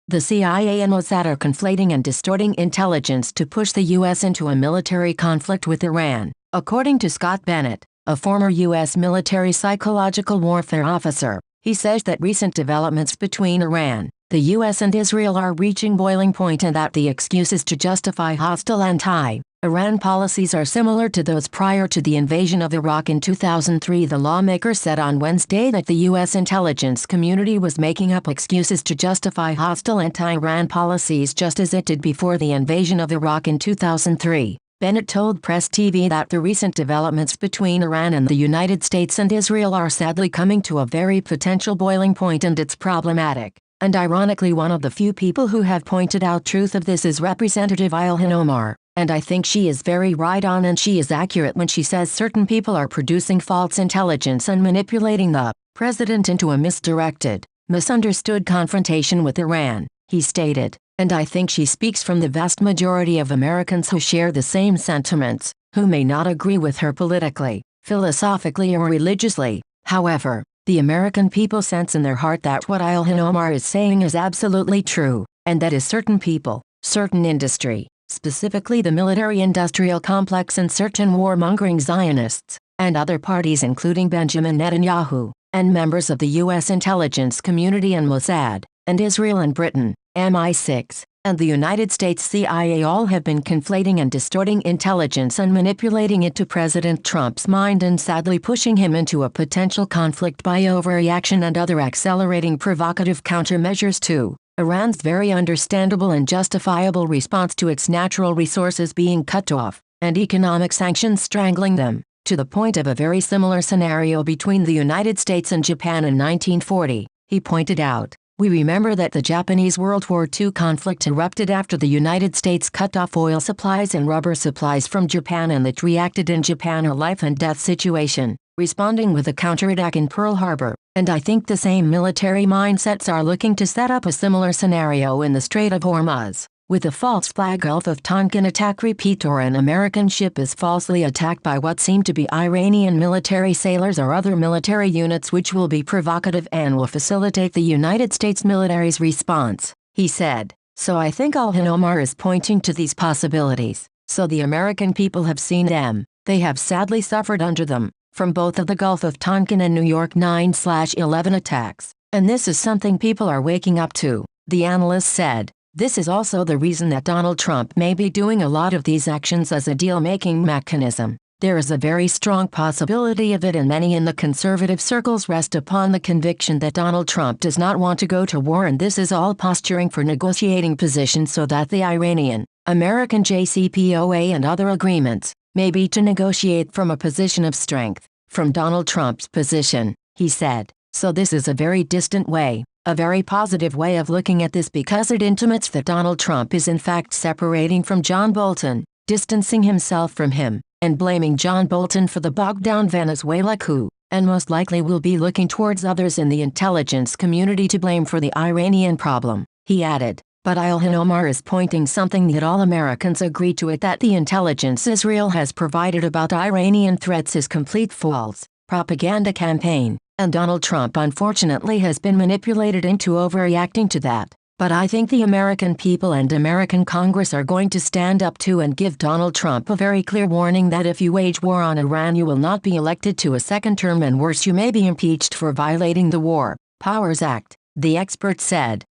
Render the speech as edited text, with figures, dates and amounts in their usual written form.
The CIA and Mossad are conflating and distorting intelligence to push the U.S. into a military conflict with Iran, according to Scott Bennett, a former U.S. military psychological warfare officer. He says that recent developments between Iran, the U.S. and Israel are reaching boiling point and that the excuses to justify hostile anti-Iran policies are similar to those prior to the invasion of Iraq in 2003. The lawmaker said on Wednesday that the U.S. intelligence community was making up excuses to justify hostile anti-Iran policies just as it did before the invasion of Iraq in 2003. Bennett told Press TV that the recent developments between Iran and the United States and Israel are sadly coming to a very potential boiling point and it's problematic. And ironically, one of the few people who have pointed out truth of this is Representative Ilhan Omar, and I think she is very right on and she is accurate when she says certain people are producing false intelligence and manipulating the president into a misdirected, misunderstood confrontation with Iran, he stated. And I think she speaks from the vast majority of Americans who share the same sentiments, who may not agree with her politically, philosophically or religiously. However, the American people sense in their heart that what Ilhan Omar is saying is absolutely true, and that is certain people, certain industry, specifically the military-industrial complex and certain warmongering Zionists, and other parties including Benjamin Netanyahu, and members of the U.S. intelligence community and Mossad, and Israel and Britain, MI6, and the United States CIA all have been conflating and distorting intelligence and manipulating it to President Trump's mind and sadly pushing him into a potential conflict by overreaction and other accelerating provocative countermeasures to Iran's very understandable and justifiable response to its natural resources being cut off, and economic sanctions strangling them, to the point of a very similar scenario between the United States and Japan in 1940, he pointed out. We remember that the Japanese World War II conflict erupted after the United States cut off oil supplies and rubber supplies from Japan and that reacted in Japan a life and death situation, responding with a counterattack in Pearl Harbor, and I think the same military mindsets are looking to set up a similar scenario in the Strait of Hormuz. With a false flag Gulf of Tonkin attack repeat or an American ship is falsely attacked by what seem to be Iranian military sailors or other military units which will be provocative and will facilitate the United States military's response, he said. So I think Ilhan Omar is pointing to these possibilities. So the American people have seen them, they have sadly suffered under them, from both of the Gulf of Tonkin and New York 9/11 attacks. And this is something people are waking up to, the analyst said. This is also the reason that Donald Trump may be doing a lot of these actions as a deal-making mechanism. There is a very strong possibility of it, and many in the conservative circles rest upon the conviction that Donald Trump does not want to go to war, and this is all posturing for negotiating positions so that the Iranian, American JCPOA and other agreements may be to negotiate from a position of strength, from Donald Trump's position, he said. So this is a very distant way, a very positive way of looking at this because it intimates that Donald Trump is in fact separating from John Bolton, distancing himself from him, and blaming John Bolton for the bogged-down Venezuela coup, and most likely will be looking towards others in the intelligence community to blame for the Iranian problem, he added. But Ilhan Omar is pointing something that all Americans agree to it, that the intelligence Israel has provided about Iranian threats is complete false propaganda campaign. And Donald Trump unfortunately has been manipulated into overreacting to that. But I think the American people and American Congress are going to stand up to and give Donald Trump a very clear warning that if you wage war on Iran you will not be elected to a second term, and worse, you may be impeached for violating the War Powers Act, the expert said.